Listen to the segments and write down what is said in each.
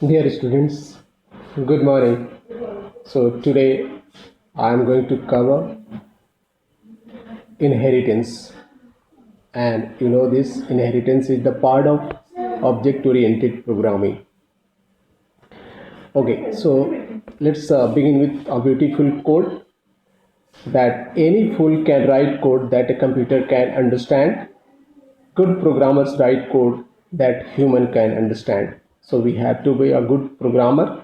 Dear students, good morning. So today I am going to cover inheritance, and this inheritance is the part of object oriented programming. Okay, so let's begin with a beautiful quote that any fool can write code that a computer can understand. Good programmers write code that human can understand. So we have to be a good programmer.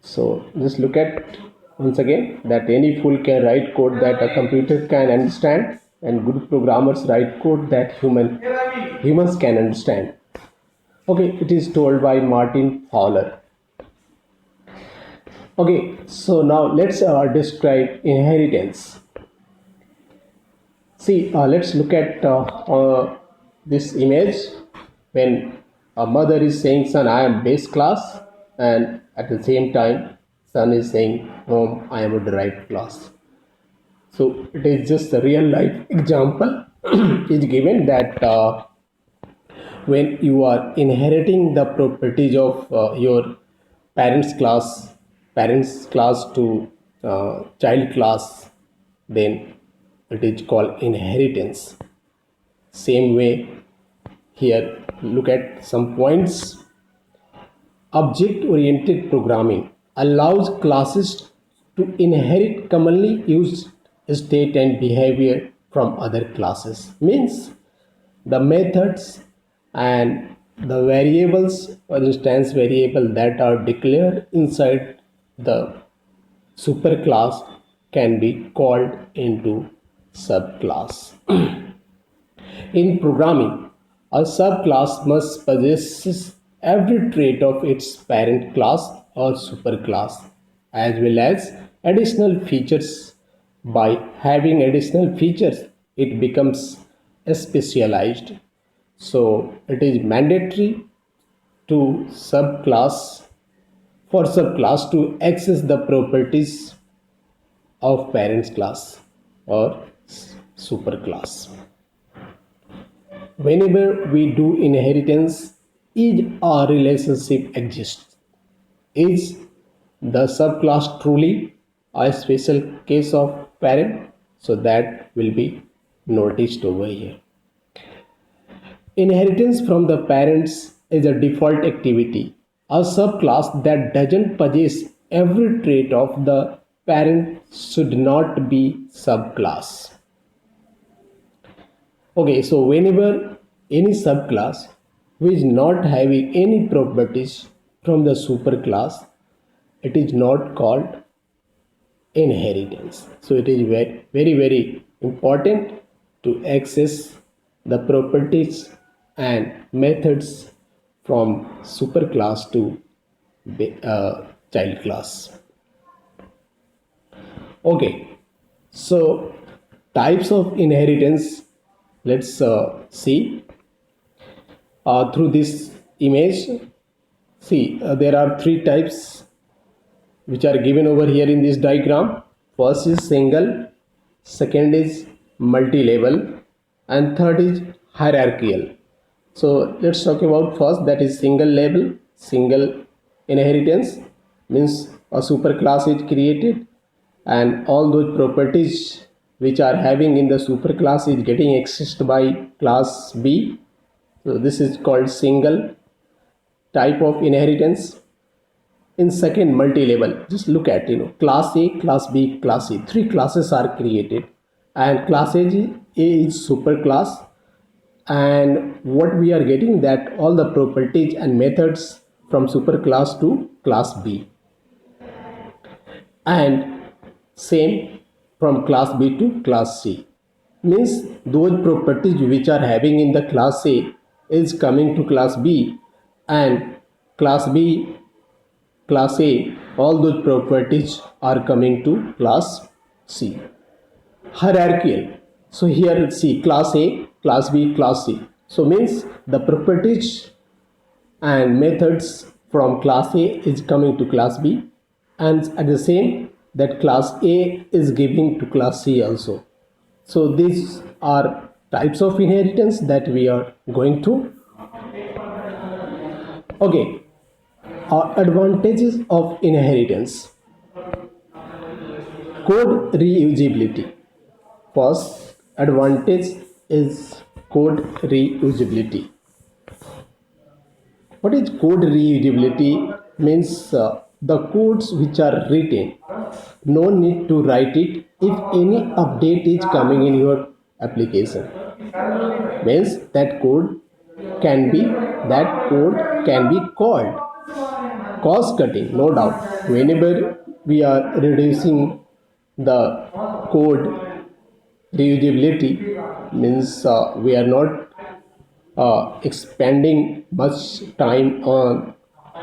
So just look at once again that any fool can write code that a computer can understand, and good programmers write code that humans can understand. Okay, it is told by Martin Fowler. Okay, so now let's describe inheritance. See, let's look at this image when a mother is saying, "Son, I am base class," and at the same time, son is saying, "Mom, I am a derived class." So it is just a real life example is given that when you are inheriting the properties of your parents class, parents class to child class, then it is called inheritance. Same way here, look at some points. Object oriented programming allows classes to inherit commonly used state and behavior from other classes. Means the methods and the variables, for instance, variable that are declared inside the superclass can be called into subclass. In programming, a subclass must possess every trait of its parent class or superclass, as well as additional features. By having additional features, it becomes specialized. So it is mandatory to subclass for subclass to access the properties of parents class or superclass. Whenever we do inheritance, is a relationship exists. Is the subclass truly a special case of parent? So that will be noticed over here. Inheritance from the parents is a default activity. A subclass that doesn't possess every trait of the parent should not be subclass. Okay, so whenever any subclass which is not having any properties from the superclass, it is not called inheritance. So it is very important to access the properties and methods from superclass to child class. Okay, so types of inheritance, let's see through this image. See, there are three types which are given over here in this diagram. First is single, second is multi-level, and third is hierarchical. So let's talk about first, that is single level. Single inheritance means a superclass is created and all those properties which are having in the superclass is getting accessed by class B. So this is called single type of inheritance. In second, multi-level, just look at class A, class B, class C. Three classes are created, and class A is superclass, and what we are getting that all the properties and methods from superclass to class B, and same from class B to class C. Means those properties which are having in the class A is coming to class B, and class B, class A, all those properties are coming to class C. Hierarchical. So here see class A, class B, class C. So means the properties and methods from class A is coming to class B, and at the same that class A is giving to class C also. So these are types of inheritance that we are going to. Okay, advantages of inheritance. Code reusability. First advantage is code reusability. What is code reusability? Means the codes which are written, no need to write it if any update is coming in your application. Means that code can be called. Cost cutting, no doubt. Whenever we are reducing the code reusability, means we are not expending much time on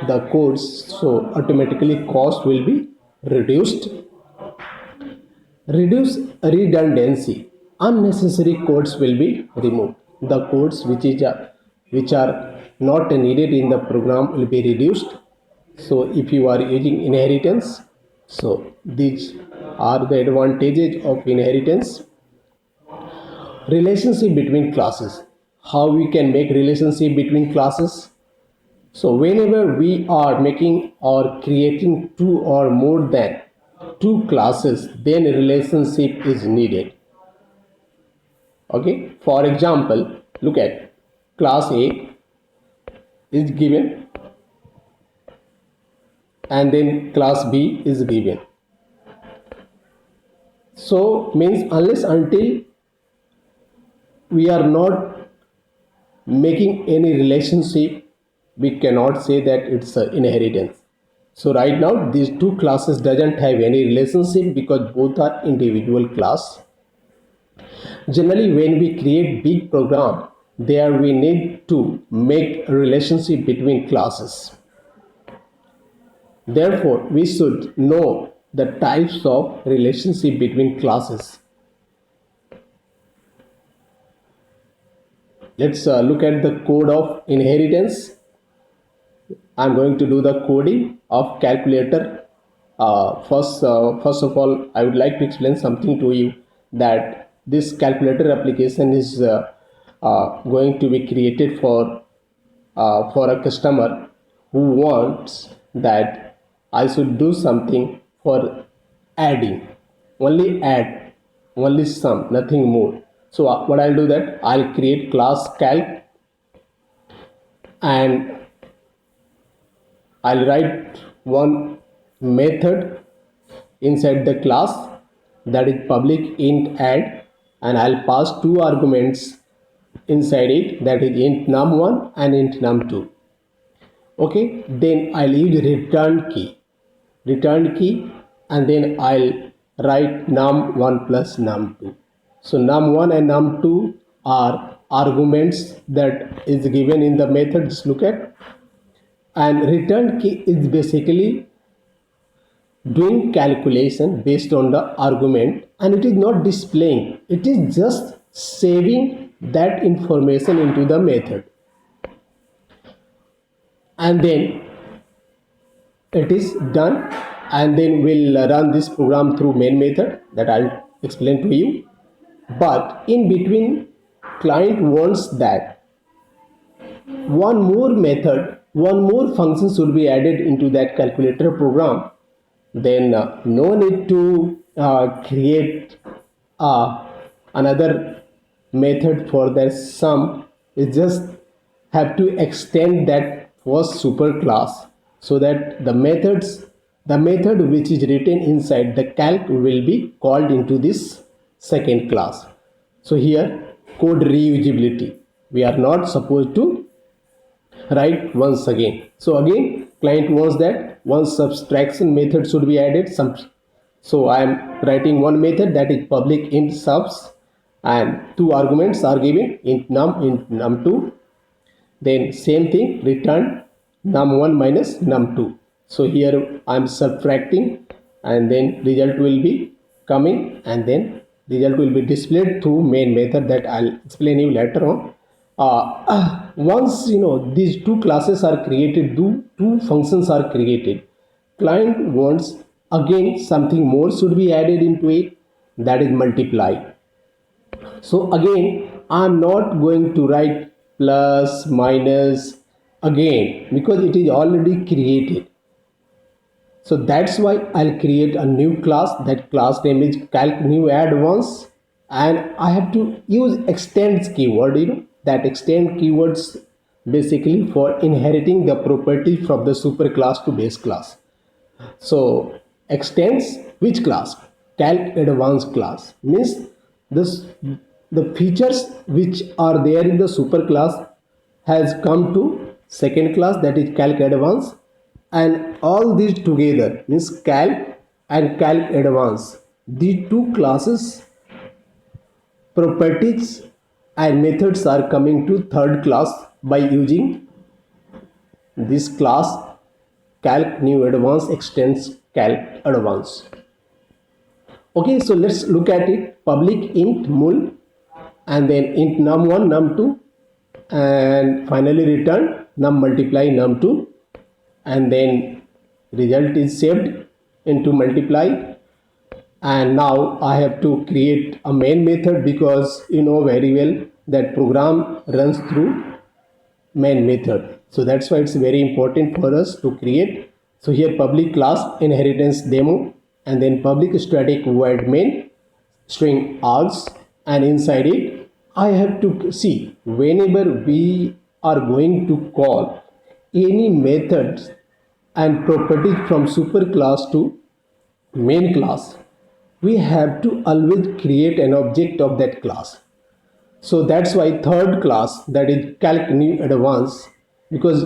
the codes, so automatically cost will be reduced. Reduce redundancy. Unnecessary codes will be removed. The codes which are not needed in the program will be reduced. So if you are using inheritance, so these are the advantages of inheritance. Relationship between classes. How we can make relationship between classes? So whenever we are making or creating two or more than two classes, then a relationship is needed. Okay, for example, look at class A is given and then class B is given. So means unless until we are not making any relationship, we cannot say that it's an inheritance. So right now these two classes doesn't have any relationship because both are individual class. Generally when we create big program, there we need to make a relationship between classes. Therefore we should know the types of relationship between classes. Let's look at the code of inheritance. I'm going to do the coding of calculator. First of all, I would like to explain something to you, that this calculator application is going to be created for a customer who wants that I should do something for adding, only sum, nothing more. So what I'll do, that I'll create class calc and I'll write one method inside the class, that is public int add, and I'll pass two arguments inside it, that is int num1 and int num2. Okay, then I'll use return key, and then I'll write num1 plus num2. So num1 and num2 are arguments that is given in the method. Just look at. And return key is basically doing calculation based on the argument, and it is not displaying, it is just saving that information into the method, and then it is done. And then we'll run this program through main method that I'll explain to you. But in between, client wants that one more method, one more function should be added into that calculator program. Then no need to create another method for the sum. It just have to extend that first superclass, so that the method which is written inside the calc will be called into this second class. So here code reusability, we are not supposed to write once again. So again client wants that one subtraction method should be added. So I am writing one method, that is public int subs, and two arguments are given, int num2. Then same thing, return num1 minus num2. So here I am subtracting, and then result will be coming, and then result will be displayed through main method that I'll explain you later on. Once these two classes are created, two functions are created, client wants again something more should be added into it, that is multiply. So again I'm not going to write plus minus again because it is already created. So that's why I'll create a new class. That class name is calc new advanced, and I have to use extends keyword. That extend keywords basically for inheriting the property from the superclass to base class. So extends which class? Calc advanced class means this the features which are there in the superclass has come to second class, that is calc advanced, and all these together means calc and calc advanced, these two classes properties and methods are coming to third class by using this class calc new advanced extends calc advanced. Okay, so let's look at it. Public int mul, and then int num1 num2, and finally return num multiply num2, and then result is saved into multiply. And now I have to create a main method because you know very well that program runs through main method. So that's why it's very important for us to create. So here public class inheritance demo, and then public static void main string args, and inside it I have to see whenever we are going to call any methods and properties from superclass to main class, we have to always create an object of that class. So that's why third class, that is calc new advanced, because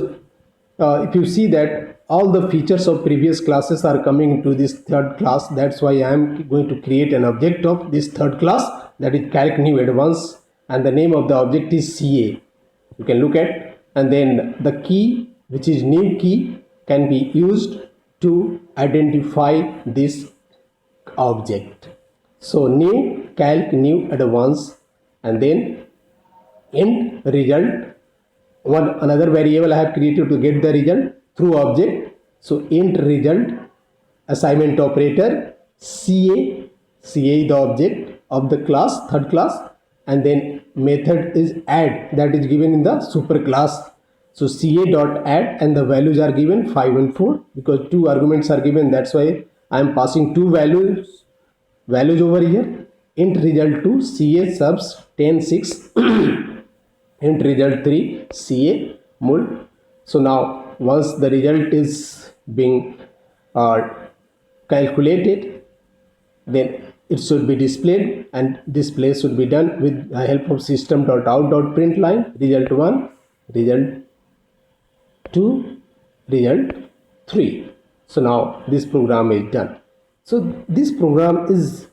if you see that all the features of previous classes are coming to this third class, that's why I am going to create an object of this third class, that is calc new advanced, and the name of the object is CA. You can look at, and then the key, which is new key, can be used to identify this object. So new calc new advanced, and then int result, one another variable I have created to get the result through object. So int result, assignment operator, CA is the object of the class, third class, and then method is add, that is given in the super class. So CA dot add, and the values are given 5 and 4 because two arguments are given. That's why I am passing two values over here. Int result 2 CA subs 10 6 int result 3 CA mul. So now once the result is being calculated, then it should be displayed, and display should be done with the help of system.out.println result 1 result 2 result 3. So now this program is done. So this program is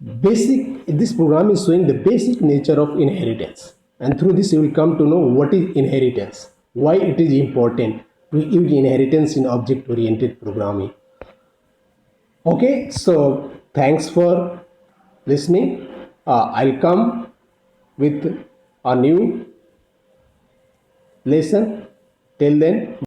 showing the basic nature of inheritance, and through this you will come to know what is inheritance, why it is important to use inheritance in object oriented programming. Okay, so thanks for listening. I'll come with a new lesson. Till then.